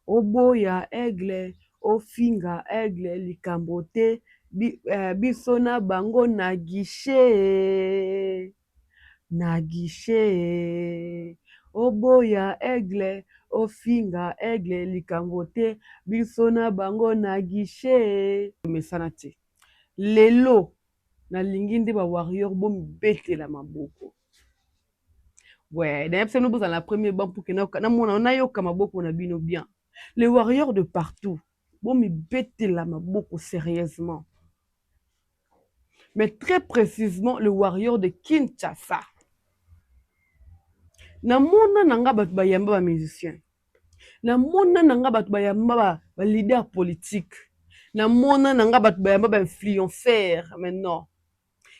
oboya aigle, ofinga aigle, likambo te, biso na bango na guichet, na guichet. Oboya aigle, ofinga aigle, likambo te, biso na bango na guichet. Mesana te. Lelo, nalingi nde ba warrior bomibetela maboko. Ouais, d'ailleurs, c'est nous dans la première banque pour que na yoka maboko na bino bien. Les warriors de partout, bomibetela maboko sérieusement. Mais très précisément, le warrior de Kinshasa. Na mona nanga batu bayamba ba musicien. Na mona nanga batu bayamba ba leader politique. Na mona nanga batu bayamba ba influenceur maintenant.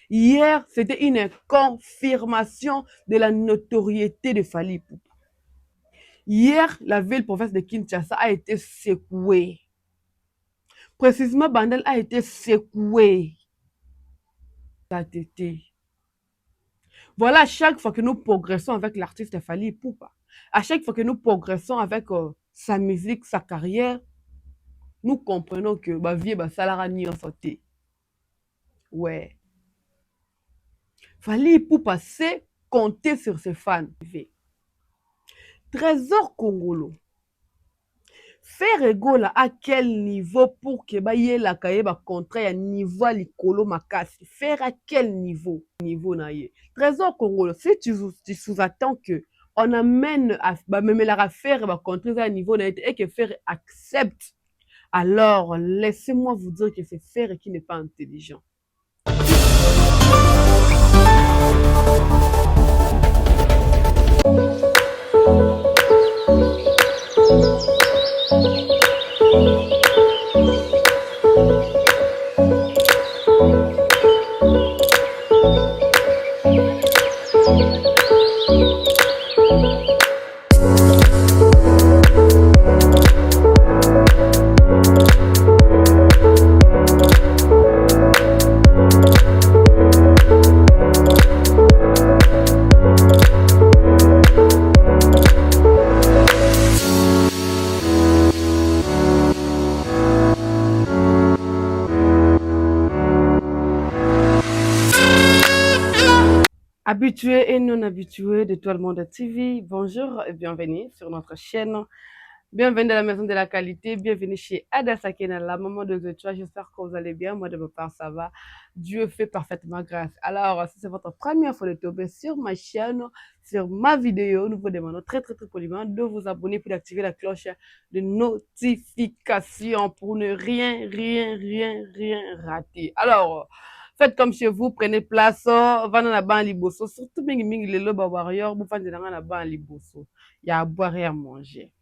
Hier, c'était une confirmation de la notoriété de Fally Ipupa. Hier, la ville-province de Kinshasa a été secouée. Précisément, Bandel a été secouée. Voilà, à chaque fois que nous progressons avec l'artiste Fally Ipupa, à chaque fois que nous progressons avec sa musique, sa carrière, nous comprenons que ma vie est salara ni en santé. Ouais. Fally Ipupa sait compter sur ses fans. Trésor Congolo. Faire égal à quel niveau pour que la ba contrat niveau likolo makasi. Faire à quel niveau? Niveau na ye. Trésor Congolo, si tu sous-attends que on amène à la faire ba contrat à niveau na et que faire accepte, alors laissez-moi vous dire que c'est faire qui n'est pas intelligent. Habitués et non habitués de Tout le Monde TV, bonjour et bienvenue sur notre chaîne. Bienvenue dans la maison de la qualité, bienvenue chez Ada Sakina, la maman de The Choix. J'espère que vous allez bien, moi de ma part ça va. Dieu fait parfaitement grâce. Alors, si c'est votre première fois de tomber sur ma chaîne, sur ma vidéo, nous vous demandons très poliment de vous abonner puis d'activer la cloche de notification pour ne rien rater. Alors, faites comme chez vous, prenez place, venez la ban liboso, surtout mingi les loba warrior, vous faites dans la ban liboso. Il y a à boire et à manger.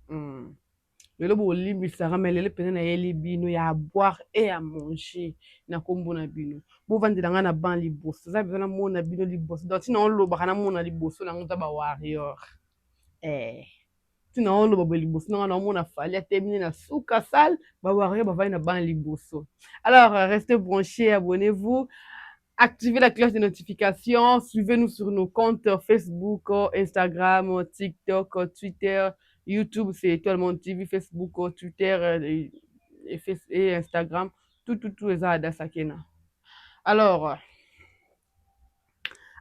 Le lobo limbi sara mais le pene na yeli bino ya à boire et à manger na kombo na bino. Vous faites dans la ban liboso, ça besoin mona bino liboso. Donc sinon loba kana mona liboso na ngota ba warrior. Sinon loba liboso na mona Fally a terminé na souka sale, ba warrior ba va na ban liboso. Alors restez branchés, abonnez-vous. Activez la cloche de notification, suivez-nous sur nos comptes Facebook, Instagram, TikTok, Twitter, YouTube, c'est Tout le Monde TV, Facebook, Twitter et Instagram, tout les Ada Sakina. Alors,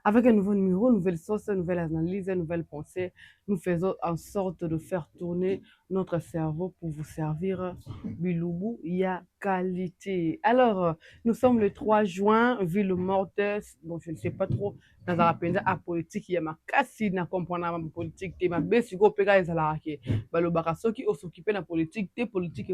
avec un nouveau numéro, nouvelle sauce, nouvelle analyse, nouvelle pensée, nous faisons en sorte de faire tourner notre cerveau pour vous servir Biloubou ya qualité. Alors, nous sommes le 3 juin, ville morte, bon, je ne sais pas trop, dans la peine à politique, il y a ma cassine à comprendre la politique, ma baisse, go pega les alaraki, balobaka soki on s'occuper de la politique, des politiques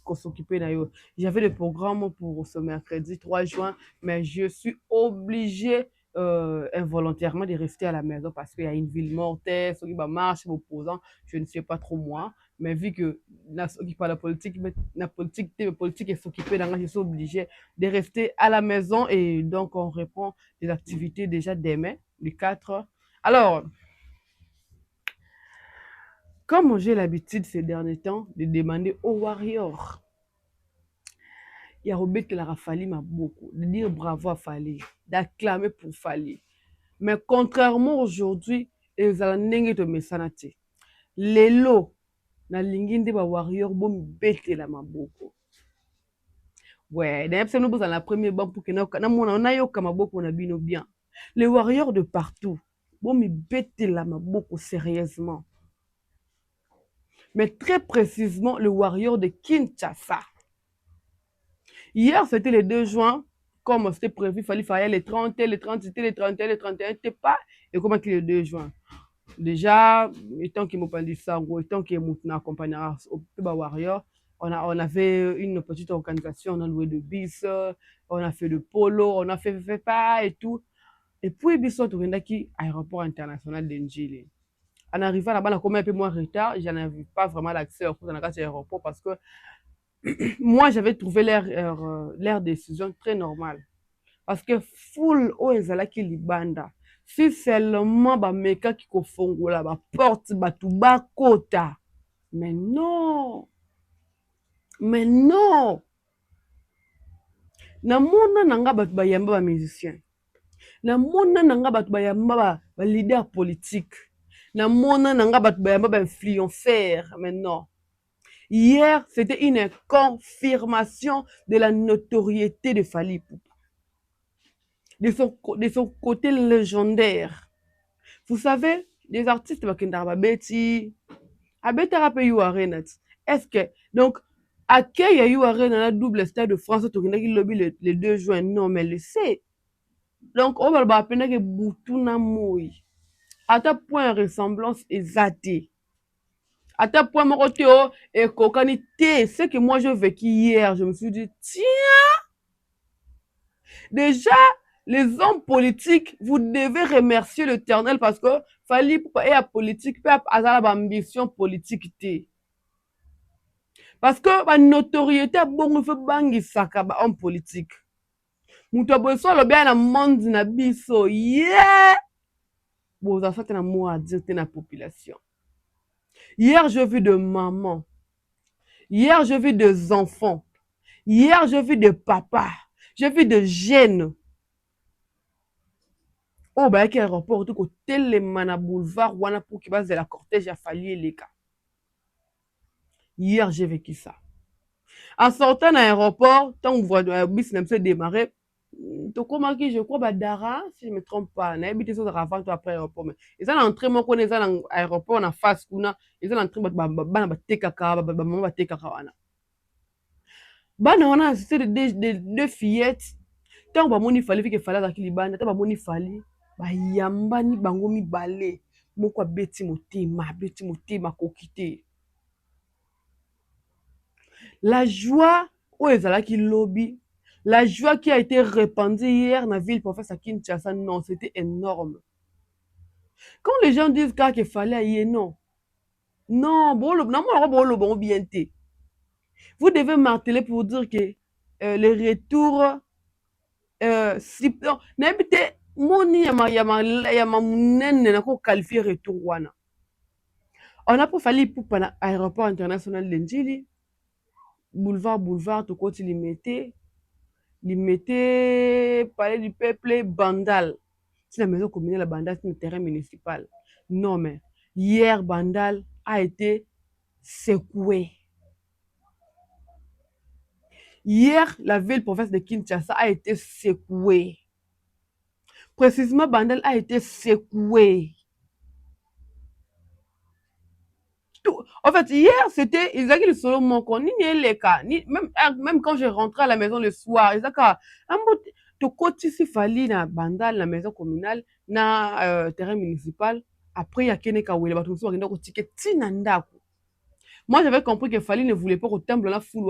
qu'on s'occuper d'ailleurs. J'avais le programme pour ce mercredi 3 juin, mais je suis obligée involontairement de rester à la maison parce qu'il y a une ville mortelle, ceux qui marchent, opposants, je ne sais pas trop moi, mais vu que ceux qui parlent de la politique est s'occuper d'un je suis obligé de rester à la maison et donc on reprend des activités déjà demain, les 4. Alors, comme j'ai l'habitude ces derniers temps de demander aux warriors, il y a Robert qui l'a fallu beaucoup, de dire bravo à Fally, d'acclamer pour Fally. Mais contrairement aujourd'hui, les ndenge to mesanate. Lelo, nalingi nde ba warrior bomibetela maboko. Ouais, d'ailleurs, c'est nous dans la première banque pour que na yoka maboko na bino bien. Les warriors de partout. Bomibetela maboko sérieusement. Mais très précisément, le warrior de Kinshasa. Hier, c'était le 2 juin. Comme c'était prévu, il fallait les 30, les 30, c'était les 31, les 31, c'était pas. Et comment qu'il est le 2 juin? Déjà, étant qu'il m'a dit ça, étant qu'il m'a accompagné au Warrior, on avait une petite organisation, on a loué de bis, on a fait de polo, on a fait pas et tout. Et puis, bis, on a qui aéroport international d'Enjili. En arrivant là-bas, on a comme un peu moins retard, j'en avais pas vraiment l'accès au aéroport parce que moi, j'avais trouvé leur décision très normale. Parce que foule o ezalaki libanda si seulement bameka kikofongola baporte bato bakota, mais non, mais non, namona nanga bato bayamba bamusicien, namona nanga bato bayamba baleader politique, namona nanga bato bayamba bainfluenceur, mais non. Hier, c'était une confirmation de la notoriété de Fally Ipupa, de son côté légendaire. Vous savez, les artistes bakendaka babeti abetaka mpe you arena. Est-ce que donc accueil ya you arena na double stade de France tokendaki lobi le 2 juin? Non, mais le sait. Donc oyo baloba apendaki butu na moi ata point ressemblance eza te, ata point moko te o ekokani te. Ce que moi j'ai vécu hier, je me suis dit tiens, déjà les hommes politiques, vous devez remercier l'Éternel parce que Fally Ipupa est politique, peut avoir ambition politique té. Parce que la notoriété a bon fait bangi saka ba homme politique. Muto boso lo bien na monde na biso. Yeah! Bon, ça fait un mot à dire na population. Hier, j'ai vu de mamans. Hier, j'ai vu des enfants. Hier, j'ai vu des papas. J'ai vu des jeunes. Oh, bah, quel aéroport, tout tellement na boulevard, wana pour qui base de la cortège a fallu les cas. Hier, j'ai vécu ça. En sortant de l'aéroport, tant que le bus n'a pas démarré, tu comment je crois, bah, Dara, si je ne me trompe pas, n'a habité sur avant ou après l'aéroport. Mais ils ont entré, moi, qu'on est dans l'aéroport, on a face, ils ont entré, bah, tekaka, bah, maman, tekaka, wana. Bah, on a assisté deux fillettes. Tant que il fallait que fallait qu'il libane, tant que il fallait, bah, yamba ni bango mi balé, moko beti motema kokite. La joie où ezalaki lobby, la joie qui a été répandue hier dans la ville pour faire ça Kinshasa, non, c'était énorme. Quand les gens disent qu'il fallait y aller, non. Non, bon, bien. Vous devez marteler pour dire que le retour, si, non, n'habitez, moni yama munene na ko qualifier retour wana. On a pas fallu pour l'aéroport international de Njili, boulevard, tout côté limité. Palais du peuple, Bandal. C'est la maison communale, la Bandal, c'est le terrain municipal. Non, mais hier, Bandal a été secoué. Hier, la ville province de Kinshasa a été secouée. Précisément, Bandal a été secoué. En fait, hier, c'était, ils avaient le solo mon con, ni les cas, même quand je rentrais à la maison le soir, ils avaient to côté si fali na Bandal, la maison communale, na terrain municipal, après il y a Keneka où il va trouver un ticket tinanda. Moi, j'avais compris que Fali ne voulait pas au temple la foule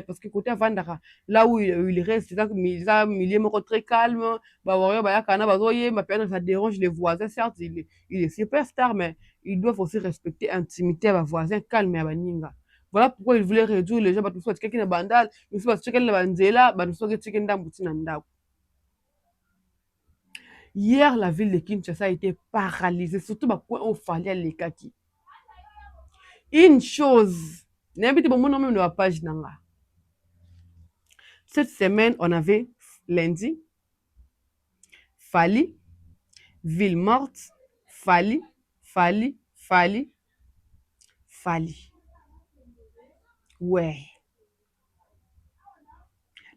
parce que côté Vandara, là où il reste, c'est ça, milieu très calme, ça dérange les voisins, certes, il est superstar, mais ils doivent aussi respecter l'intimité à voisin calme et à Baninga. Voilà pourquoi il voulait réduire les gens, parce que quelqu'un est bandal, mais c'est parce que quelqu'un est bandela, quelqu'un est hier, la ville de Kinshasa a été paralysée, surtout au Fali à l'Ekaki. Une chose, n'habitez pas mon nom même de la page nanga. Cette semaine, on avait lundi, Fali, ville morte, Fali. Ouais.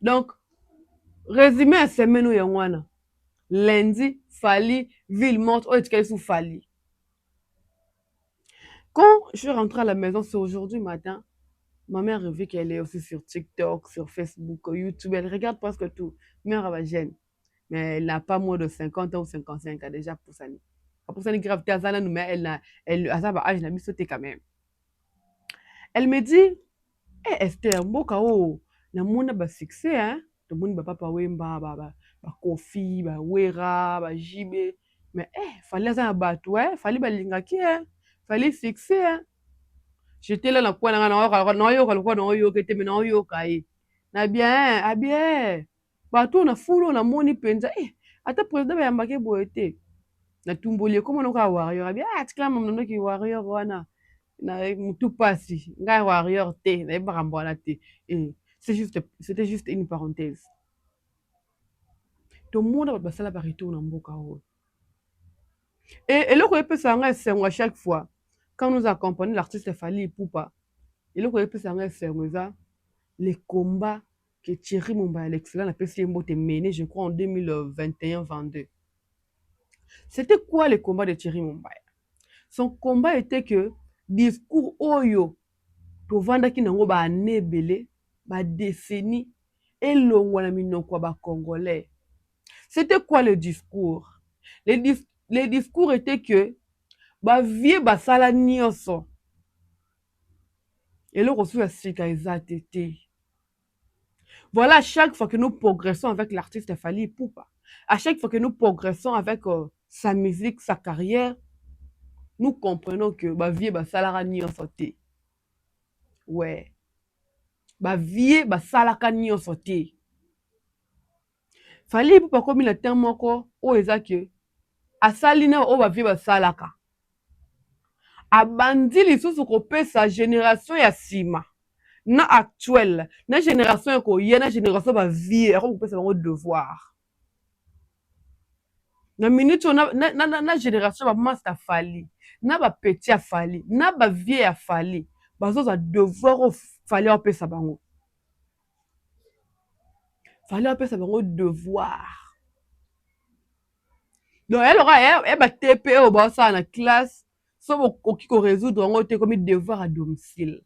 Donc, résumé à semaine où yanwana. Lundi, Fally, ville morte, oh, tu sous Fally. Quand je suis rentrée à la maison, c'est aujourd'hui matin, ma mère a vu qu'elle est aussi sur TikTok, sur Facebook, YouTube, elle regarde presque tout. Mère, elle va gêne. Mais elle n'a pas moins de 50 ans ou 55 ans déjà pour ça. Pour ça, grave, mais elle a ça, âge, n'a mis sauté quand même. Elle me dit, eh Esther, mboka o, na mona ba succès hein. To moni ba papa wemba ba Kofi, ba Wera, ba Jibe. Mais fallait ça ba toi, fallait ba lingaki hein. Fallait succès hein. J'étais là dans quoi na yo kwa na yo kete me na yo kai. Na bien, ah bien. Ba to na fulo na moni penza ata président ba yambake boete. Na tumboli comment on ka warrior bien tikla mamno ki warrior wana. Na mutu pasi ngai warrior te na bakambola te c'était juste une parenthèse tout le monde basala ba retour na mboka oyo et eloko epesa ngai esengo à chaque fois quand nous accompagnons l'artiste Fally Ipupa eloko epesa ngai esengo eza les combats que Thierry Mumbaya l'excellent apesi mbote mené je crois en 2021-22 c'était quoi le combat de Thierry Mumbaya son combat était que discours oyo tovandaki nango baane ebele badécennie elongwa na minoko ya bacongolais c'était quoi le discours le discours était que bavie basala nyonso eloko so ya sika eza te voilà à chaque fois que nous progressons avec l'artiste Fally Ipupa à chaque fois que nous progressons avec sa musique sa carrière nous comprenons que bavie basalaka nyonso te ouais bavie basalaka nyonso te Fally Ipupa komi na temps moko oyo eza ke asali na oyo bavie basalaka abandi lisusu kopesa génération ya nsima na actuelle na génération ya koya na génération bavie akokopesa bango devoir na minute oyo na génération bamaster Fally na bapeti ya Fally na bavie ya Fally bazozwa devoir oyo Fally apesa bango Fally apesa bango devoir donc eloko bate mpe oyo baosala na classe so bokoki korésoudre yango te komi devoir à domicile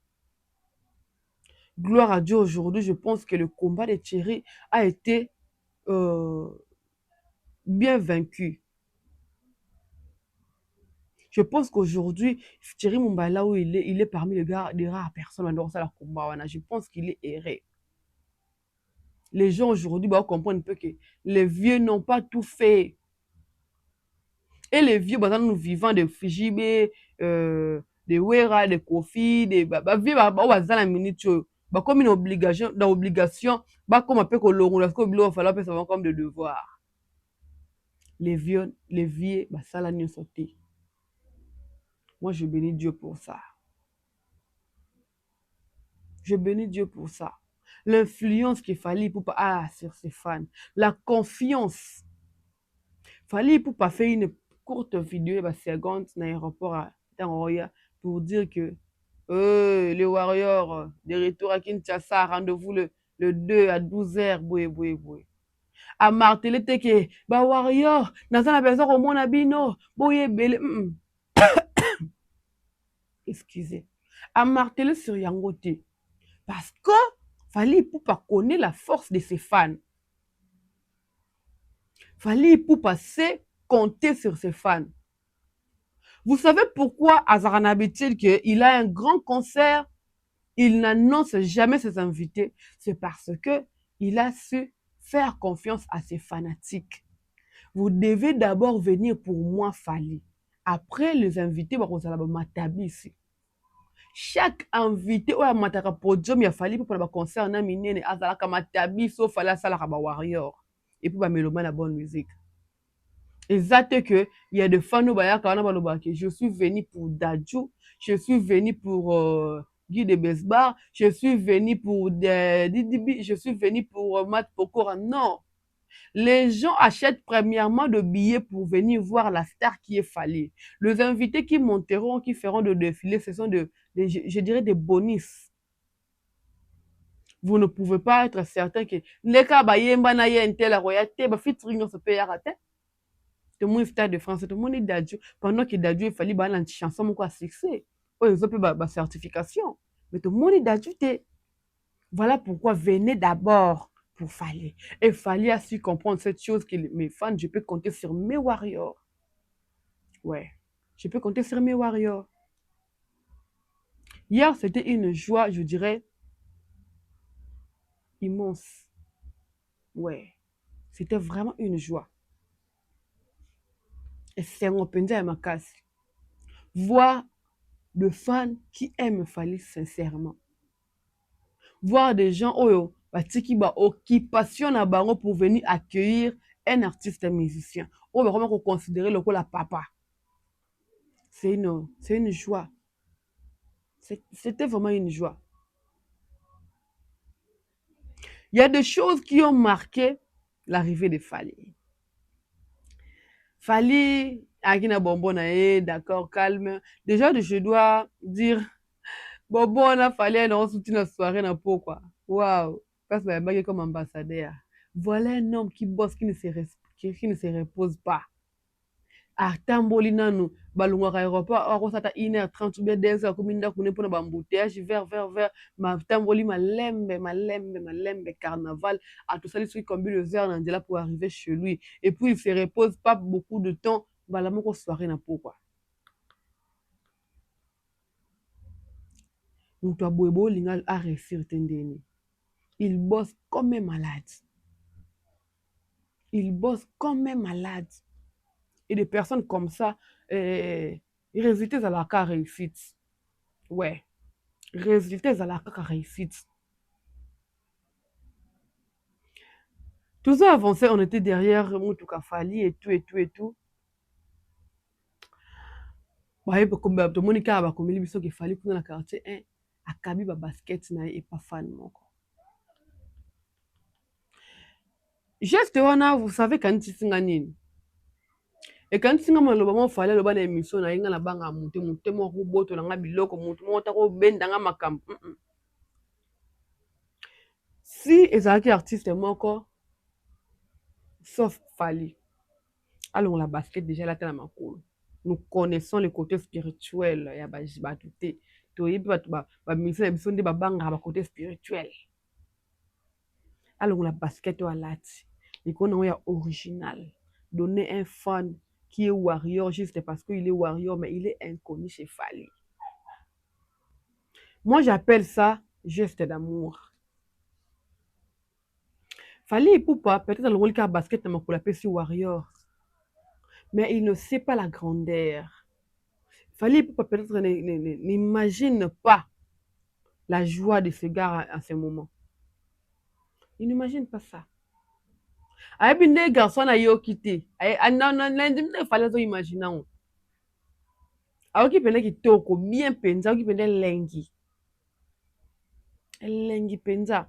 gloire à Dieu aujourd'hui je pense que le combat de Thierry a été bien vaincu je pense qu'aujourd'hui Thierry Mumbaya là où il est parmi les rares personnes dans la combat je pense qu'il est erré les gens aujourd'hui comprennent un peu que les vieux n'ont pas tout fait et les vieux nous vivants de Fijibe de Wera de Kofi de vieux baza na minute comme une obligation comme un peu kolongola ce que bilo fallait faire ça comme de devoir les vieux ça la nuit sauté moi je bénis Dieu pour ça je bénis Dieu pour ça l'influence qu'il fallait pour sur ses fans la confiance fallait pour pas faire une courte vidéo seconde dans l'aéroport à Roya pour dire que les Warriors de retour à Kinshasa, rendez-vous le 2 à 12h, boué. À marteler que, bah Warrior, dans la personne au monde abino, boué belé. Excusez. À marteler sur Yangote. Parce que, fallait pour pas connaître la force de ses fans. Fallait pour passer compter sur ses fans. Vous savez pourquoi Azarana dit qu'il a un grand concert, il n'annonce jamais ses invités? C'est parce que il a su faire confiance à ses fanatiques. Vous devez d'abord venir pour moi, Fally. Après, les invités, vous allez m'attaber ici. Chaque invité, ou mataka podium, il a fallu pour le concert, na minene, azalaka matabi, sauf à la salle à warrior. Et puis, mélomane la bonne musique. Exact que il y a des fans je suis venu pour Dadju, je suis venu pour Guy de Besbar, je suis venu pour je suis venu pour Matt Pokora. Non, les gens achètent premièrement de billets pour venir voir la star qui est Fally. Les invités qui monteront, qui feront de défilés, ce sont je dirais des bonus. vous ne pouvez pas être certain que les cas bayemba na ye intel royauté ba featuring se payer raté. Tout le monde Stade de France, tout le monde est d'adieu. Pendant que d'adieu, il fallait une chanson à succès. Ils ont pu ma certification. Mais tout le monde est d'adieu. Voilà pourquoi venez d'abord pour Fally. Et Fally a su comprendre cette chose que mes fans, je peux compter sur mes warriors. Ouais, je peux compter sur mes warriors. Hier, c'était une joie, je dirais, immense. Ouais, c'était vraiment une joie. Et c'est mon pendant à ma casse. Voir de fans qui aiment Fally sincèrement. Voir des gens oyo batiki ba occupation na bango pour venir accueillir un artiste musicien oyo vraiment considérer lokola papa. C'est une joie. C'était vraiment une joie. Il y a des choses qui ont marqué l'arrivée de Fally. Fally, Agina Bonbon, d'accord, calme. Déjà, je dois dire, Bonbon a Fally, on soutient la soirée, na po, quoi. Waouh! Parce que je comme ambassadeur. Voilà un homme qui bosse, qui ne se repose pas. Atamboli nanu, balungaka aéroport, akosata 1h30 ou bien 2h, comme une kune pona bambouteillage, vers, matamboli malembe, carnaval, à tout ça, les trucs comme le verre, là pour arriver chez lui. Et puis, il se repose pas beaucoup de temps, balamoko soirée na pourquoi. Mutu aboyebo linga a réussir tendeni. Il bosse comme un malade. Il bosse comme un malade. Et des personnes comme ça, résultats à la cas réussite. Ouais. Résultats à la cas réussite. Tout ça avancé, on était derrière Moutuka Fally et tout. Bah, comme tout le monde a comme il qu'il fallait pour dans le quartier 1 à Kabi ba basket na et pas fan moko. Juste wana, vous savez quand tu singa nini. Et quand tu singa maloba mo fallait loba na émission na inga na banga monte mo roboto na nga biloko monte mo ta ko benda nga makam. Si ezalaki artiste moko sauf Fally. Alors la basket déjà là tellement cool. Nous connaissons le côté spirituel ya batute. Toyebi bato ba mission na biso nde babanga ba côté spirituel. Alors la basket wa lati. Et qu'on a original. Donner un fan qui est warrior juste parce qu'il est warrior, mais il est inconnu chez Fally. Moi, j'appelle ça geste d'amour. Fally Ipupa, peut-être le rôle qu'a basket dans la PC warrior. Mais il ne sait pas la grandeur. Fally Ipupa peut-être n'imagine pas la joie de ce gars à ce moment. Il n'imagine pas ça. Ayebi nde garçon na yo quitté. Non, il fallait imaginer. Aoki pende kitoko, bien penza, aoki pende lengi. Lengi penza.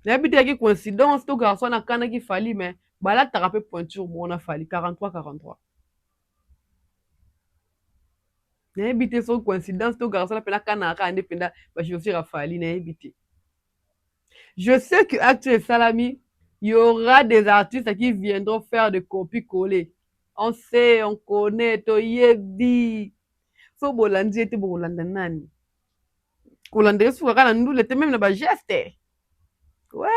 Nayebi te yaki coïncidence, to garçon na kana ki Fally, mais bala tarapé pointure, bon na Fally, 43. Nayebi te so coïncidence, to garçon na pena kana ka ande penda, ba chaussure à Fally, nayebi te. Je sais que actuel Salami, il y aura des artistes qui viendront faire des copies-coller. On sait, on connaît, to yebi. So bolandi ete bolanda nani. Kolanda sur kana ndule te même na ba geste. Ouais,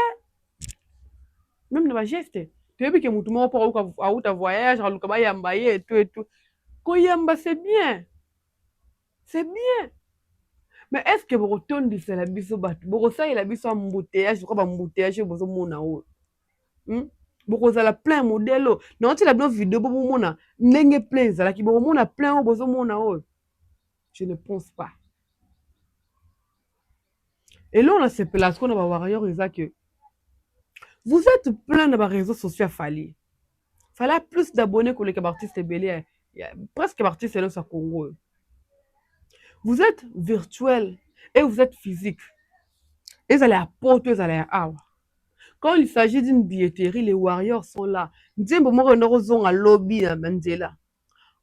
même na ba geste. Tu sais que mutu moko pa auta voyage, aluka ba yamba ye et tout. Koyamba c'est bien. C'est bien. Mais est-ce que vous retournez sur la biso batu? Vous ressayez la biso embouteillage, quoi embouteillage vous mona o. Bokozala plein modèle non tu la bien vidéo bobo mona ndenge plein zala ki bobo mona plein o bozo mona o. Je ne pense pas. Et là on a ces places qu'on a ba warrior ils a que vous êtes plein de réseaux sociaux Fally. Fallait plus d'abonnés que les artistes belé. Presque artistes là au Congo. Vous êtes virtuel et vous êtes physique. Et vous allez apporter, vous allez avoir. Quand il s'agit d'une billetterie, les warriors sont là. Nzembo moko ndoko à lobby na Mandela.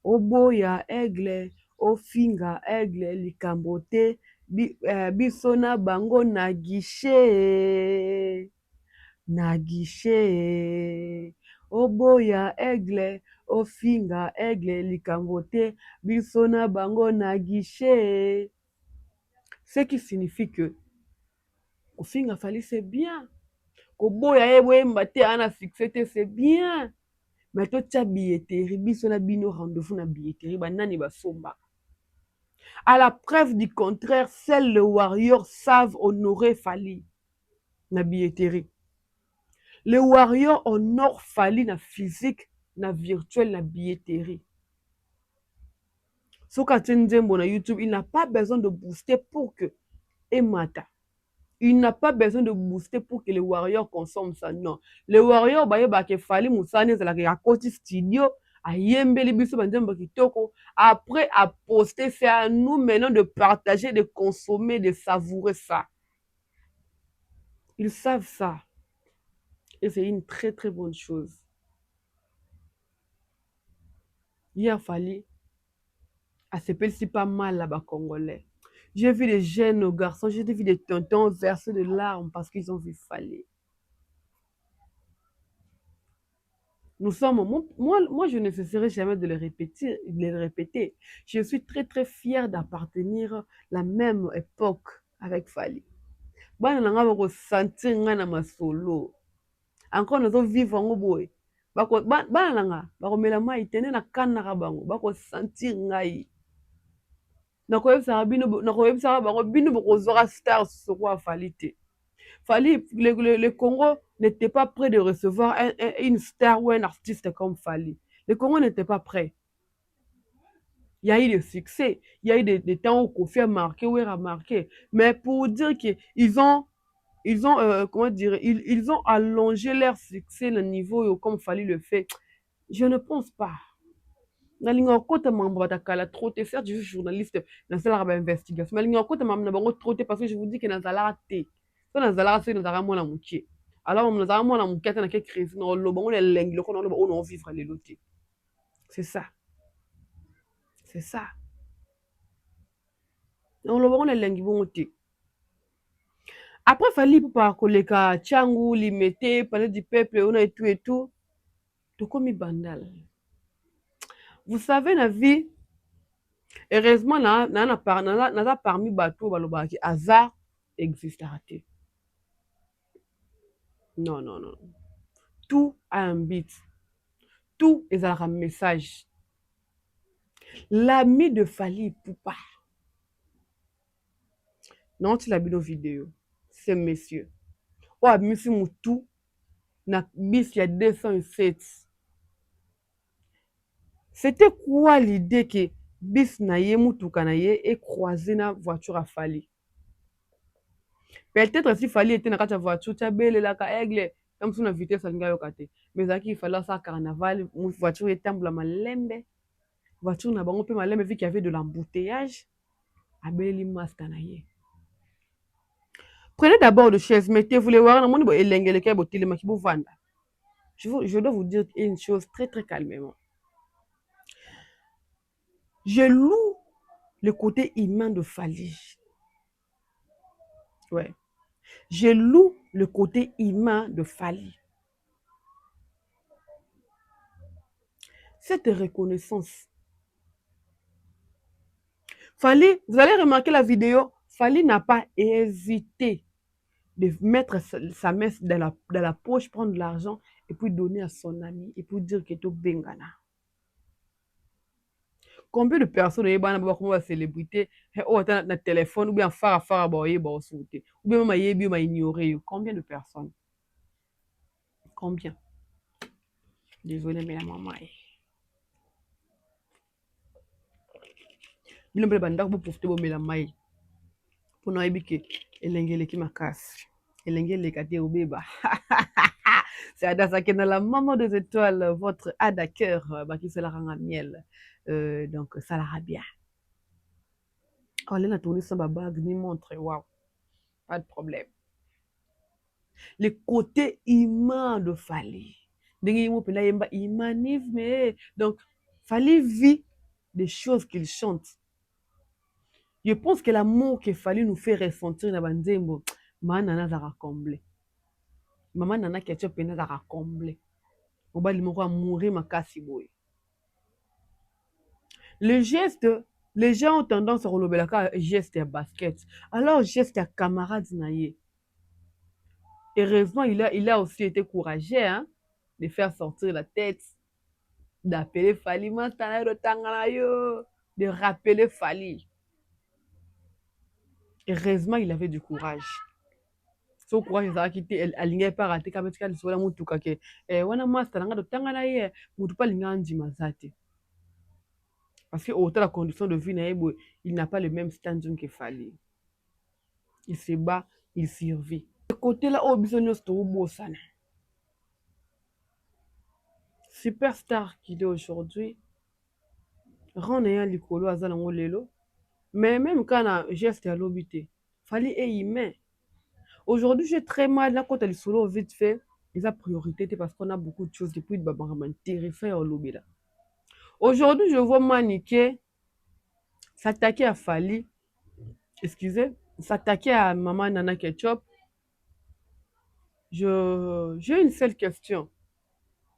Oboya aigle, ofinga aigle, likambote, biso na bango na guichet na guichet oboya aigle ofinga aigle likambo te biso na bango na guichet, ce qui signifie que kofinga Fally c'est bien, koboya ye boyemba te ana succès te c'est bien, mais totia billetterie biso na bino rendez-vous na billetterie banani basomba. À la preuve du contraire, seuls les warriors savent honorer Fally na billetterie. Les warriors honorent Fally na physique, na virtuel, na billetterie. Soka Nzembo na YouTube, il n'a pas besoin de booster pour que Emata. Il n'a pas besoin de booster pour que les warriors consomment ça. Non. Les warriors, bah, que Fally Moussane, c'est la côté studio, à Yembeli Biso Banzembo Kitoko. Après, à poster, c'est à nous maintenant de partager, de consommer, de savourer ça. Ils savent ça. Et c'est une très très bonne chose. Hier, Fally, à s'appelle pas mal là-bas, Congolais. J'ai vu des jeunes garçons, j'ai vu des tontons verser de larmes parce qu'ils ont vu Fally. Nous sommes, moi, je ne cesserai jamais de le répéter. Je suis très, très fière d'appartenir à la même époque avec Fally. Bana nanga bako sentir nga na masolo. Encore nous vivre en boy. Bana nanga bako mela mai tene na kanaka bango bako sentir ngai. Nakoyebisa bango bino bokozwaka star soko Fally te. Fally, le Congo n'était pas prêt de recevoir une star ou un artiste comme Fally. Le Congo n'était pas prêt. Il y a eu des succès, il y a eu des temps où Kofi a marqué, où il a marqué. Mais pour dire qu'ils ont, comment dire, ils ont allongé leur succès le niveau comme Fally le fait, je ne pense pas. Nalinga okota mambo batakala trop te, certes je suis journaliste dans cette investigation, mais nalinga okota mambo na bango trop te parce que je vous dis que nazala te. So nazala se nazala mwana mukie. Alors nazala mwana mukie na ke crise na lo bango le lengi lo kono lo ono vivre les lotis. C'est ça. C'est ça. On lo bango le lengi bongo te. Après Fally pour koleka Tchangu, Limete, parler du peuple on a et tout. To komi bandal. Vous savez la vie. Heureusement, naza parmi bateau balobaki hasard existe raté. Non, non, non. Tout a un but. Tout est un message. L'ami de Fally Ipupa. Non, tu l'as vu dans vidéo. C'est monsieur. Oh, monsieur Moutou. Na bis il y a 207. C'était quoi l'idée que bis na ye Moutou kanaye et croisé na voiture à Fally? Peut-être si Fally était dans la voiture, tu as belé la aigle, comme si on a vitesse à l'ingayokate. Mais à qui il fallait ça carnaval, une voiture était en malembe. Voiture n'a pas peu malembe vu qu'il y avait de l'embouteillage. A belé masque naye. Prenez d'abord de chaise, mettez-vous les voir, je dois vous dire une chose très très calmement. Je loue le côté humain de Fally. Ouais. Je loue le côté humain de Fally. Cette reconnaissance. Fally, vous allez remarquer la vidéo, Fally n'a pas hésité de mettre sa main dans la poche, prendre de l'argent et puis donner à son ami et puis dire que tout bengana. Combien de personnes ont célébrité na téléphone ou bien fara boye ou bien ma ignoré. Combien de personnes? Combien? Désolé mais la maman est. Bino banda ko profiter bo mela mai. Pour na ebike elengele ki makasi. Elengele kate obeba. C'est Ada Sakena, la maman des étoiles, votre Ada cœur, qui se la rend à miel. Donc, ça la bien. Oh, elle a tourné sa bague, ni montre, waouh, pas de problème. Le côté humain de Fally. Donc, Fally vit des choses qu'il chante. Je pense que l'amour qu'il fallait nous faire ressentir dans Banzembo, maman nana zara comblé. Maman nana ketchup pena zara comblé. Mobali moko a mourir makasi boy. Le geste, les gens ont tendance à relever la geste à basket. Alors geste à camarade naïe. Heureusement, il a aussi été courageux hein, de faire sortir la tête, d'appeler Fali Mantana de Tanganayo, de rappeler Fali. Heureusement, il avait du courage. So courage ça quitté aligné par raté quand tu as soit mutu kake wana master nga de Tanganaye mutu pas linga ndima zate. Parce que autant la condition de vie naïbo, il n'a pas le même standing que Fali. Il se bat, il survit. Ce côté-là, oh, bisogno sto beau sana. Superstar qu'il est aujourd'hui, rend ayant likolo azalango lelo. Mais même quand on a geste à l'obité, fallait et humain. Aujourd'hui, j'ai très mal là quand elle est solo vite fait. Ils ont priorité parce qu'on a beaucoup de choses depuis le babama intéressé au lobby là. Aujourd'hui, je vois Maniké s'attaquer à Fali, excusez, s'attaquer à Maman Nana Ketchup. J'ai une seule question.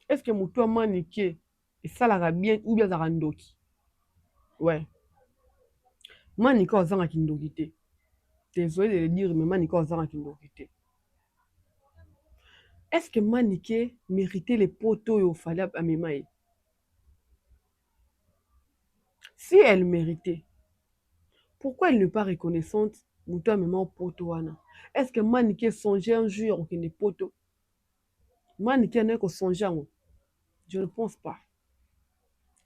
Est-ce que Moutoua Maniké et ça la bien ou bien Zarandoki? Ouais. Maniké ozanga kindoki te. Désolé de le dire, mais Maniké ozanga kindoki te. Est-ce que Maniké méritait les poteaux et au fallait à Memaï? Si elle méritait, pourquoi elle n'est pas reconnaissante Moutoua Mema poteau? Est-ce que Maniké songeait un jour au des poteaux? Maniké n'est qu'au songeant. Je ne pense pas.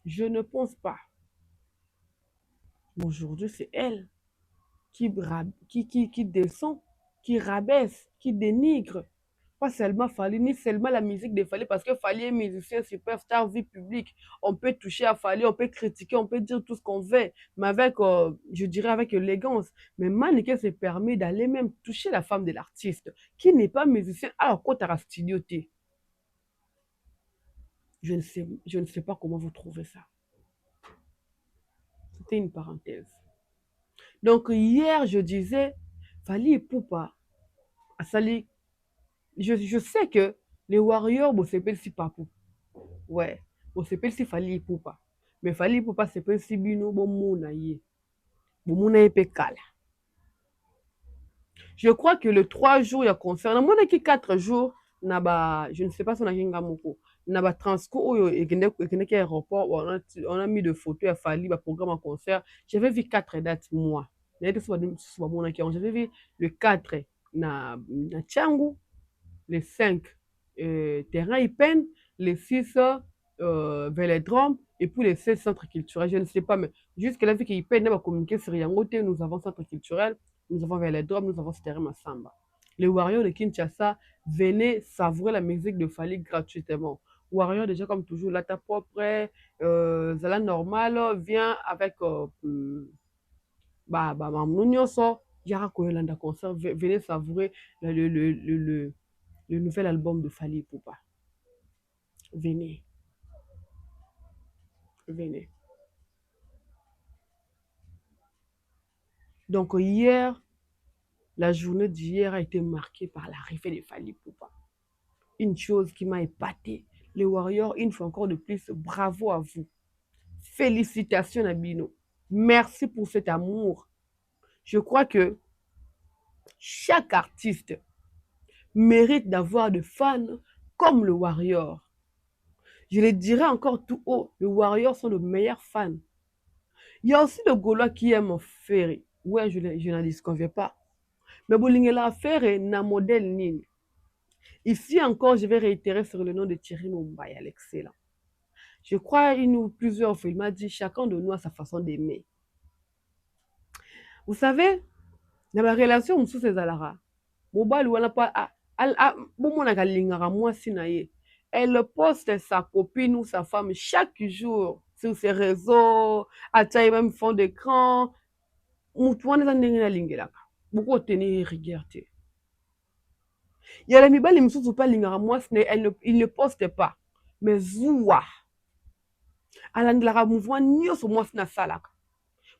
Je ne pense pas. Aujourd'hui, c'est elle qui descend, qui rabaisse, qui dénigre. Pas seulement Fali, ni seulement la musique de Fali, parce que Fali est musicien superstar, vie publique. On peut toucher à Fali, on peut critiquer, on peut dire tout ce qu'on veut, mais avec, je dirais, avec élégance. Mais Maniké se permet d'aller même toucher la femme de l'artiste, qui n'est pas musicien, alors quand tu as studio. Je ne sais pas comment vous trouvez ça. C'était une parenthèse. Donc hier, je disais, Fali et Poupa, Asali, je sais que les Warriors, bon, c'est pas si papou. Ouais, bon, c'est pas si Fali et Poupa. Mais Fali et Poupa, c'est pas si bino, bon, mouna yé. Bon, mouna yé pekala. Je crois que le 3 jours, il y a concert. Dans mon équipe 4 jours, je ne sais pas si on a un gamoko. Naba transco, et qui aéroport, on a mis de photos à Fali, programme en concert. J'avais vu 4 dates, moi. J'avais vu le 4 na Tchangu, le 5 terrain Ipen, le 6 Vélodrome, et puis les 7 centres culturels. Je ne sais pas, mais jusqu'à la vie qu'Ipen n'a pas communiqué sur Yangote, nous avons centre culturel, nous avons Vélodrome, nous avons ce terrain Massamba. Les Warriors de Kinshasa venaient savourer la musique de Fali gratuitement. Warriors, déjà comme toujours, là, ta propre, Zala normal, vient avec Mamnou sort, Yara Koyolanda concert, venez savourer le nouvel album de Fali Poupa. Venez. Venez. Donc hier, la journée d'hier a été marquée par l'arrivée de Fali Poupa. Une chose qui m'a épaté. Les Warriors, une fois encore de plus, bravo à vous. Félicitations Nabino. Merci pour cet amour. Je crois que chaque artiste mérite d'avoir des fans comme le Warrior. Je le dirai encore tout haut, les Warriors sont les meilleurs fans. Il y a aussi le Gaulois qui aime Ferry. Ouais, je n'en disconviens pas. Mais Bolingela Ferry n'a modèle ni. Ici encore, je vais réitérer sur le nom de Thierry Mumbaya, l'excellent. Je crois une ou plusieurs fois, il m'a dit chacun de nous a sa façon d'aimer. Vous savez, dans ma relation, sous ces alara, Mobile ou pas, elle poste sa copine ou sa femme chaque jour sur ses réseaux, à taille même fond d'écran. Beaucoup tenir rigueur. Il y a la mibali misusu pas lingara moi il ne poste pas. Mais zoua. Alandlara mouvement nyonso moi na salaka.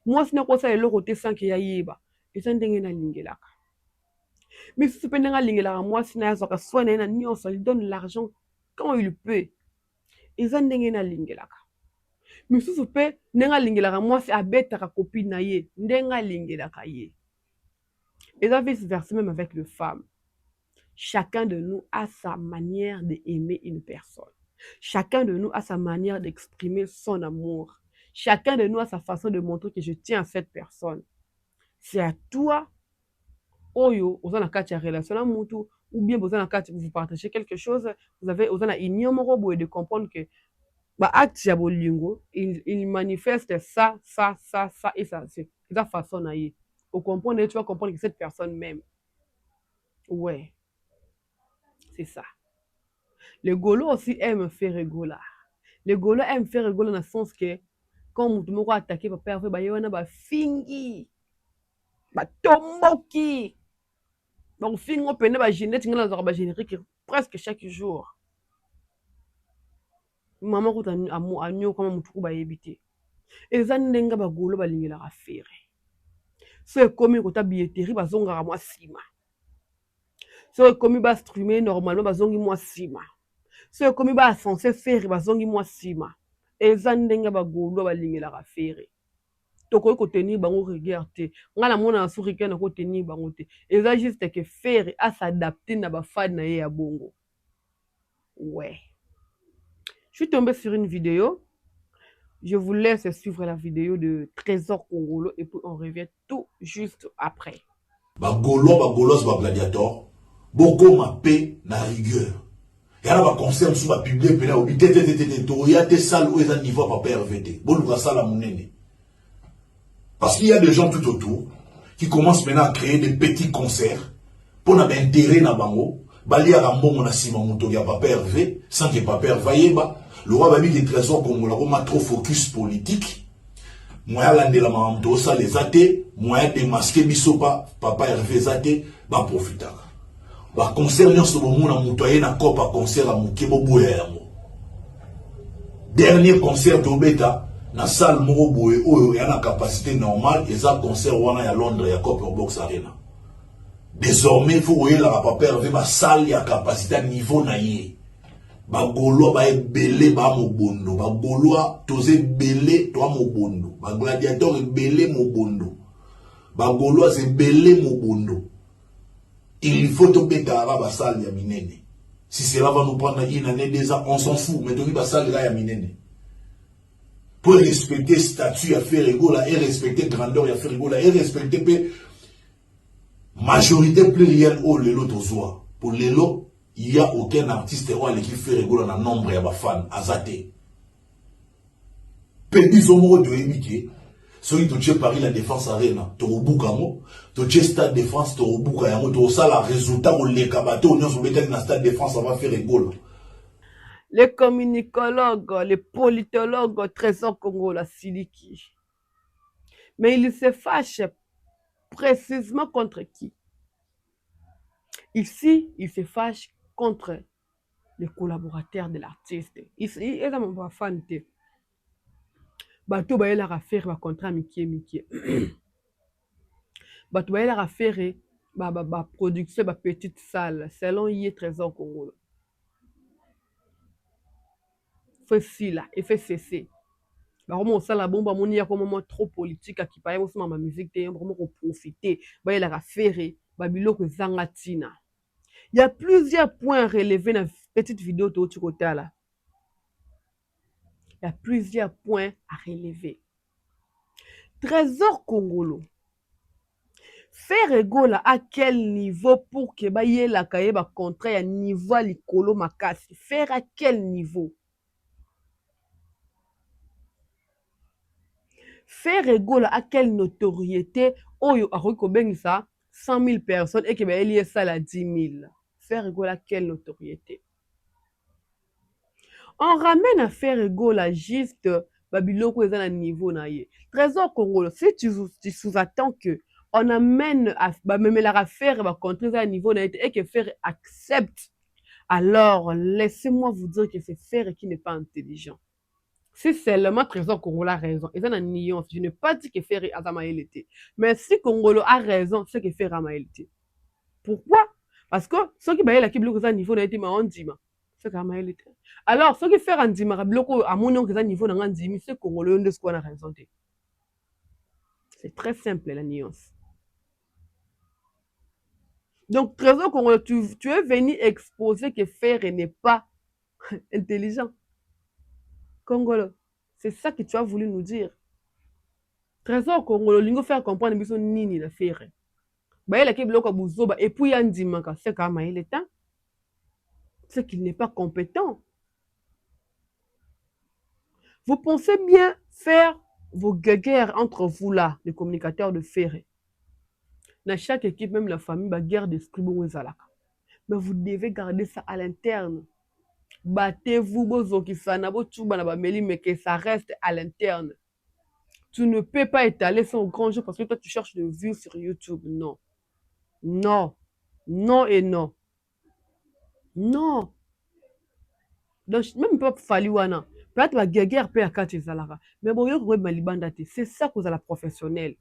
mwasi nakosala eloko te sans ke ya yeba eza ndenge nalingelaka. Misusu mpe ndenge alingelaka mwasi na ye azwaka soin na ye na nyonso, il donne l'argent quand il peut eza ndenge nalingelaka. Misusu mpe ndenge alingelaka mwasi abetaka copine na ye ndenge alingelaka ye. eza vice versa même avec les femmes. Chacun de nous a sa manière d'aimer une personne. Chacun de nous a sa manière d'exprimer son amour. Chacun de nous a sa façon de montrer que je tiens à cette personne. C'est à toi, Oyo, vous en avez une relation à Moutou, ou bien vous partagez quelque chose, vous avez une union de comprendre que acte diabolingo, il manifeste ça, et ça, c'est la façon à y. Au comprendre, tu vas comprendre que cette personne même. Ouais, c'est ça. Les Gaulois aussi aiment faire rigoler. Les Gaulois aiment faire rigoler dans le sens que quand tu m'as attaqué, papa, il y a fingi, tomboki. Donc, fingi, on peut pas générique presque chaque jour. Maman, quand on a un comment on trouve éviter. Et ça, n'enga ba Gaulois ba lingela faire. C'est comme quand tu as billetterie, ba zonga moi sima. C'est comme ba streamer normalement, ba zongi moi sima. C'est comme ba censé faire ba zongi moi sima. Eza ndenge bagolo balingelaka fere tokoki kotenir bango regard te nga namona na soki ke na kotenir bango te eza juste que fere asadapte na bafani na ye ya bongo. Ouais, je suis tombée sur une vidéo, je vous laisse suivre la vidéo de Trésor Congolo et puis on revient tout juste après. Bagolos ba gladiator boko ma paix na rigueur. Y'a ba concert sous ba publier pena obi to ya te salle où eza niveau papa RVT. Bon nous ça la monene. Parce qu'il y a des gens tout autour qui commencent maintenant à créer des petits concerts pour n'avoir intérêt na bango, bali ya mbongo na sima muto ya papa RV sans que papa RV ba le roi babi des trésors comme la roma trop focus politique. Moya landela mamto ça les athées, moya démasquer bisopa papa RV zate ba profitaka. Ba concert nyonso bomona muto aye na kopa concert a mukebo boya yango. Dernier concert d'Obeta na salle moko boye oyo ya na capacité normale eza concert wana ya Londres ya Copper Box Arena. Désormais il faut voyer la papa RV ba salle ya capacité à niveau na ye. Ba Gaulois ba ebele ba mobondo, ba Gaulois toze belé to mobondo, ba gladiateur ebele mobondo. Ba Gaulois ebele mobondo. Il faut te mettre à la salle ya minene. Si cela va nous prendre une année, 2 ans, on s'en fout, mais tu vas salle ya minene. Pour respecter statut à faire rigola et respecter grandeur à faire rigola et respecter majorité plurielle au lelo tozoa. Pour lelo, il n'y a aucun artiste qui fait rigola dans le nombre de fans azaté. Pédis au mot de émité. Celui qui Paris la défense arena, Torobukamo, tu stade de France, Torobukamo, tu as la résultat où les kabato, on a dans stade de France, ça va faire rigola. Les communicologues, les politologues, Trésor Congo, la Siliki. Mais ils se fâchent précisément contre qui? Ici, ils se fâchent contre les collaborateurs de l'artiste. Ils sont pas fans. Bato ba la faire ba contrat mikie. Bato ba la faire ba production ba petite salle selon y Trésor Congo. Fait si là et fait cesser. Ba vraiment ça la bombe moni ya comme moment trop politique qui paye aussi ma musique te vraiment profiter ba la faire ba biloko zangatina. Il y a plusieurs points relevés dans petite vidéo de l'autre côté là. Il y a plusieurs points à relever. Trésor Congolo. Faire rigola à quel niveau pour que ba yé la kaye ba contrat à niveau likolo makasi. Faire à quel niveau? Faire rigola à quelle notoriété? Oyo a reconnu ça 100 000 personnes et que ba lié ça à 10 000. Faire rigola à quelle notoriété? On ramène à faire rigola juste babiloko est à niveau na ye. Trésor Congolo, si tu sous-attends que on amène à même la faire va contrer à niveau na et que faire accepte, alors laissez-moi vous dire que c'est faire qui n'est pas intelligent. Si seulement Trésor Congolo a raison, ils ont une nuance. Je n'ai pas dit que Ferry Azamaïl était. Mais si Congolo a raison, c'est que Ferry Azamaïl était. Pourquoi? Parce que ceux qui baillent la qui bloquent ça niveau n'a été ma ondima. C'est quand même était. Alors, ceux qui font un dima, bloquent à mon nom que ça niveau n'a pas ondimi, c'est Congolo de ce qu'on a raison. C'est très simple la nuance. Donc, Trésor Congolo, tu es venu exposer que Ferry n'est pas intelligent. Congolo, c'est ça que tu as voulu nous dire. Trésor Congolo, lingo faire comprendre biso nini na Ferry. Baye qui bloque buzoba et puis andimaka, c'est quand même il est temps. C'est qu'il n'est pas compétent. Vous pensez bien faire vos guerres entre vous là, les communicateurs de Ferry. Dans chaque équipe, même la famille, la guerre d'esprit, mais vous devez garder ça à l'interne. Battez-vous, mais que ça reste à l'interne. Tu ne peux pas étaler ça au grand jour parce que toi, tu cherches de vues sur YouTube. Non. Non. Non et non. Non. Donc, même pas Faliwana. Peut-être la guerre peut être Zalara. Mais bon, c'est ça que vous la professionnel.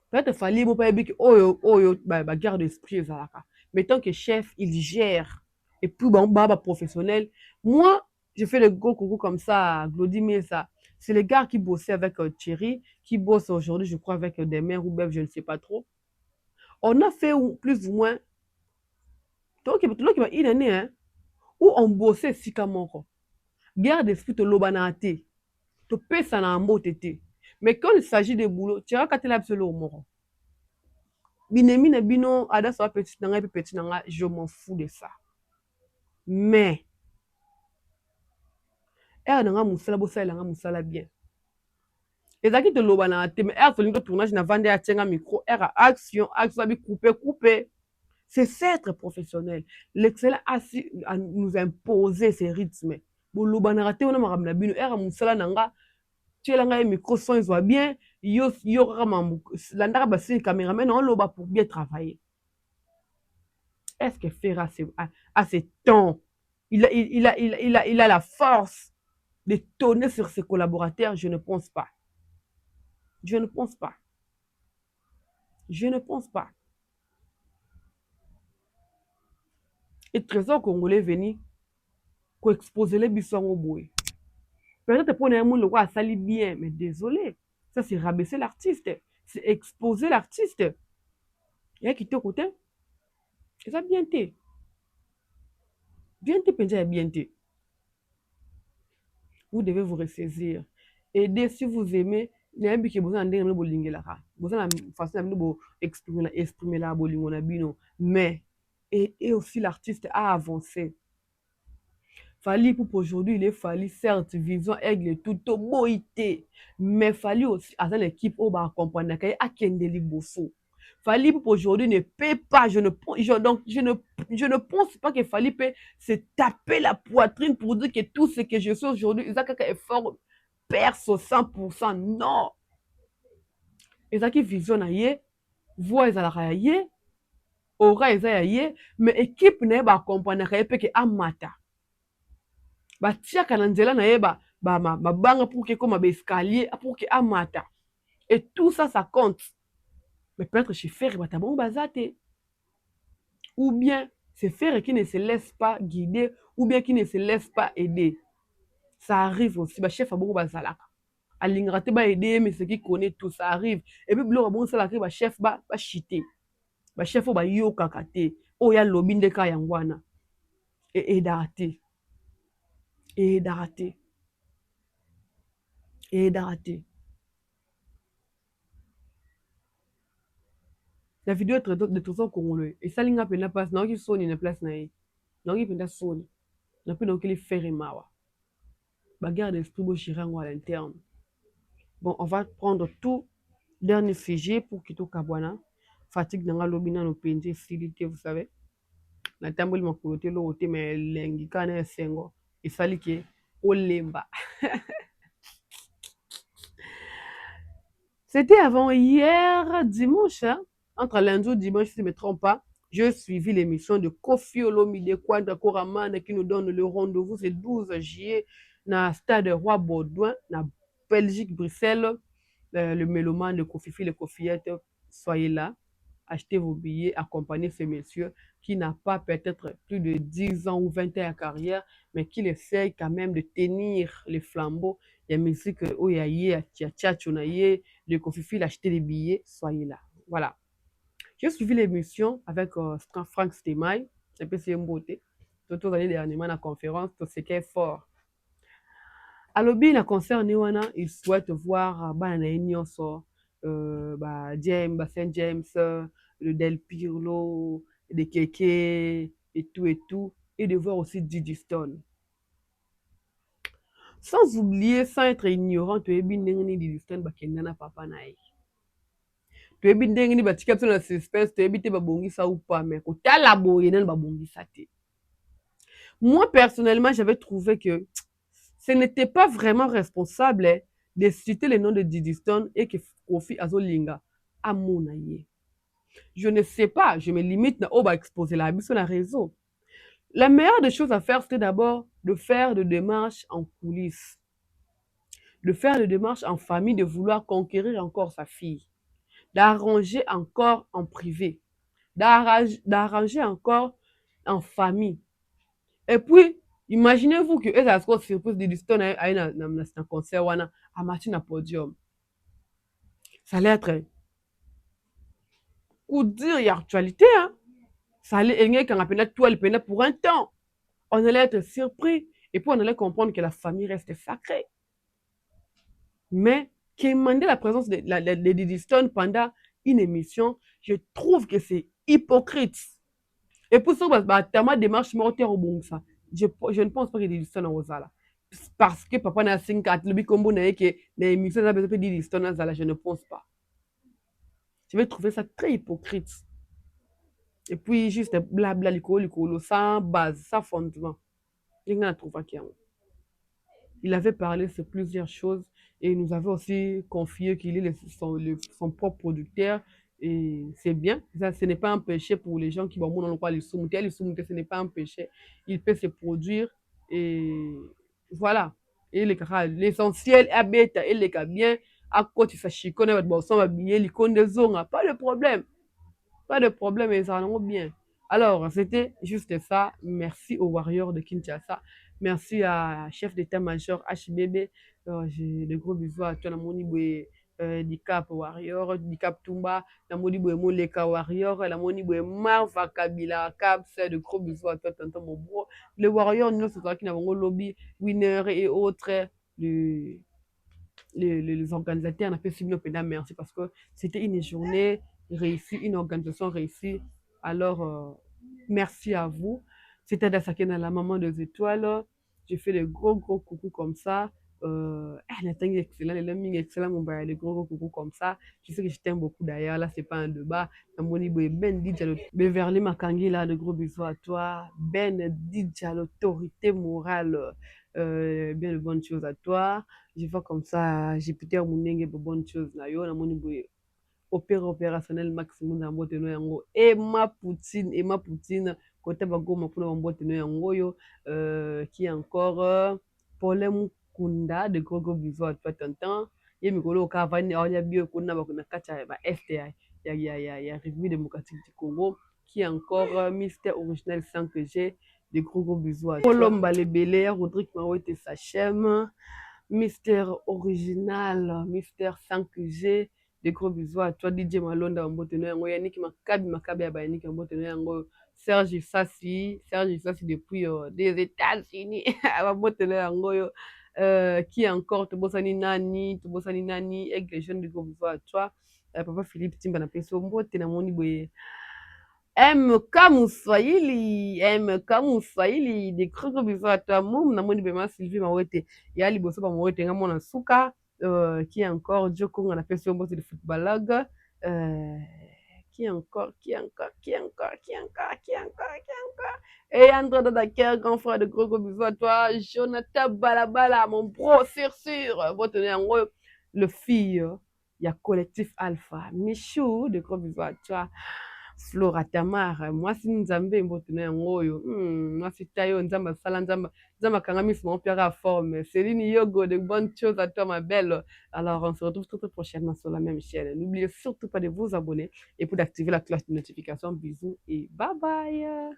Peut-être Fali, vous pas dire que guerre d'esprit Zalara. Mais tant que chef, il gère. Et puis, bon, baba professionnel. Moi, je fais le gros coucou comme ça à Glody Mesa. C'est les gars qui bossaient avec Thierry, qui bossent aujourd'hui, je crois, avec des mères ou bref, je ne sais pas trop. On a fait plus ou moins. Donc, il y a une année, hein, où on bossait sikamoko. Guerre d'esprit, to lobanate. To pesa na ambo tete. Mais quand il s'agit de boulot, tu as qu'à absolument au moro. Binemi na bino, ada soit petit nanga, puis petit nanga, je m'en fous de ça. Mais, elle nanga musala, bossa nanga musala bien. Et ça qui te lobanate, mais elle fait le tournage, n'a vendu à tienga micro, elle a action, bi couper. C'est être professionnel. L'excellent a nous imposer ces rythmes. Bon, lobanate, on a maramna bino, elle a musala nanga, tu es là, un micro son, il bien, l'andara bassin caméraman, on l'a pour bien travailler. Est-ce que Ferra a ses temps? Il a la force de tourner sur ses collaborateurs? Je ne pense pas. Je ne pense pas. Je ne pense pas. Et Trésor Congolais venu pour exposer les bissons au bout. Peut-être pour un monde le roi sali bien, mais désolé. Ça, c'est rabaisser l'artiste. C'est exposer l'artiste. Il y a qui te côté. Et ça, bien t'es. Bien t'es, bien t'es. Vous devez vous ressaisir. Aider si vous aimez. Il y a un but qui a besoin de bolingue là. Besoin de façon de exprimer la bolingo na bino. Mais, et aussi l'artiste à avancer. Fali pour aujourd'hui, il est fallu, certes, vision aigle tout au boité. Mais fali aussi, à l'équipe, on va accompagner, à Kendeli Bosso. Fali pour aujourd'hui ne peut pas, je ne pense pas que Fali peut se taper la poitrine pour dire que tout ce que je suis aujourd'hui, il a quelques efforts perce au 100%. Non. Il a qui vision aïe, voix ils a aïe, aura ils a aïe, mais équipe ne va accompagner que amata. Batiaka na nzela na ye babanga pour que comme escalier pour que amata. Et tout ça, ça compte. Mais peut-être chez Ferry, batabon bazate. Ou bien, c'est Ferry qui ne se laisse pas guider, ou bien qui ne se laisse pas aider. Ça arrive aussi. Bah, chef a beaucoup bazalaka. Alingrate ba aider, mais ce qui connaît tout, ça arrive. Et puis, blo bon salaka, ba chef ba chité. Ba chef ba yo kakate. O ya lobinde ka yangwana. Et darate. Et darate. Et darate. La vidéo de Trésor Congolais. Et ça, l'inga pena place, non, qui sonne une place naïe. Non, qui pena sonne. Non, plus, non, qui les fait mawa. Bagarre d'esprit, beau chirango à l'interne. Bon, on va prendre tout dernier sujet pour Kito Kabwana. Fatigue dans la lobina, nos pénés, silité, vous savez. La tamboule m'a côté l'autre, mais l'engi, kane, sengo. Et ça, l'iki, olemba. C'était avant hier, dimanche, hein? Entre lundi et dimanche, si je ne me trompe pas, j'ai suivi l'émission de Kofi Olomide Kwanda Koraman qui nous donne le rendez-vous, c'est 12 juillet. na Stade Roi Baudouin, na Belgique, Bruxelles, le mélomane, le Kofifi, le Kofiyette, soyez là, achetez vos billets, accompagnez ces messieurs qui n'a pas peut-être plus de 10 ans ou 20 ans de carrière, mais qui essaye quand même de tenir les flambeaux. Il y a musique, oh, il y a le Kofifi, acheter des billets, soyez là. Voilà. J'ai suivi l'émission avec Frank Stemai, c'est peu c'est beauté. Tout allé dernièrement à la conférence, tout ce qui est fort. Alobi na concert ni wana, il souhaite voir bana na nyonso James, Saint James, le Del Pirlo, de Keke et tout, et de voir aussi Didi Stone. Sans oublier, sans être ignorant, tu es bien ni Didi Stone bakendana papa na ye. Tu es bien ni batika na suspense, tu es bien te babongisa ou pas, mais kotala boye nan babongisa te. Moi personnellement, j'avais trouvé que ce n'était pas vraiment responsable de citer le nom de Didi Stone et que Kofi Azolinga a monaye. Je ne sais pas, je me limite à exposer la sur la réseau. La meilleure des choses à faire, c'était d'abord de faire des démarches en coulisses, de faire des démarches en famille, de vouloir conquérir encore sa fille, d'arranger encore en privé, d'arranger encore en famille. Et puis, imaginez-vous que eza siko surprise Didi Stone aye na concert wana amati na podium. Ça allait être coup dire y a actualité, hein. Ça allait être quand on toile pour un temps. On allait être surpris et puis on allait comprendre que la famille reste sacrée. Mais demander la présence de Didi Stone pendant une émission, je trouve que c'est hypocrite. Et pour ça, tellement démarche mortière au bon ça. Je ne pense pas que Didi Stone en là. Parce que papa n'a 5 le bicombo n'a que l'émission n'a besoin de Didi Stone en je ne pense pas. Je vais trouver ça très hypocrite. Et puis juste blabla licolo, sans base, sans fondement. Il avait parlé sur plusieurs choses et il nous avait aussi confié qu'il est son propre producteur. Et c'est bien, ça, ce n'est pas un péché pour les gens qui vont dans le quoi les soumouter, ce n'est pas un péché. Il peut se produire et voilà. Et l'essentiel est bête, et les cas bien, à côté de ça, chicone, pas de problème. Pas de problème, ils allons bien. Alors, c'était juste ça. Merci aux Warriors de Kinshasa. Merci à chef d'état-major HBB. J'ai de gros bisous à toi, Namonibwe, du Cap Warrior, du Cap Tumba, Namonibwe Moleka Warrior, Namonibwe Marva Kabila Cap. C'est de gros bisous à toi, tonton Mobro. Les Warriors, nous, c'est toi qui n'avons lobby, winner et autres. Les organisateurs n'ont pas suivi merci parce que c'était une journée réussie, une organisation réussie. Alors, merci à vous. C'était Dasakena, la maman des étoiles. J'ai fait des gros coucou comme ça. Elle est excellent, elle est excellent, mon bail, des gros coucou comme ça. Je sais que je t'aime beaucoup d'ailleurs, là, c'est pas un débat. Ben Didja, Beverly Makangi, là, de gros bisous à toi. Ben Didja, l'autorité morale, bien de bonnes choses à toi. Je vois comme ça, Jupiter Munenge, de bonnes choses. Là, yo, opérationnel maximum na mbote no yango Emma Poutine côté bagoma pour mbote no yango yo qui encore Paulin Mukunda de gros bisous à toi tonton ye mikolo ka vani ya bio kuna bakuna kacha ba FTA ya République démocratique du Congo qui encore Mystère original 5G de gros bisous à toi Colomba les Belair Rodrigue Mawete Sachem Mystère original Mystère 5G des gros bisous à toi, DJ Malonda, Mboteno Yango, Yannick Makabi, Yannick Mboteno Yango, Serge Sassi depuis des États-Unis, Mboteno Yango, qui encore, Tobosani Nani, avec les jeunes de gros bisous à toi, Papa Philippe Timba na Peso, Mboteno Moni Boye. MK Muswahili, des gros bisous à toi, Moum, Namoni Bema Sylvie Mawete, Yali Bosso Mawete, Ngamona Souka, qui est encore Djoko on appelle sur le footballogue qui encore et André Dadaker grand frère de gros bisous à toi Jonathan Balabala mon bro sûr votre le fille il y a collectif Alpha Michou de gros bisous à toi Flora Tamara, mwasi nzambe mbotuna yango mwasi tayo nzamba sala nzamba kanga miss mon père à forme. Céline Yogo, de bonnes choses à toi ma belle. Alors on se retrouve très prochainement sur la même chaîne. N'oubliez surtout pas de vous abonner et pour d'activer la cloche de notification. Bisous et bye bye.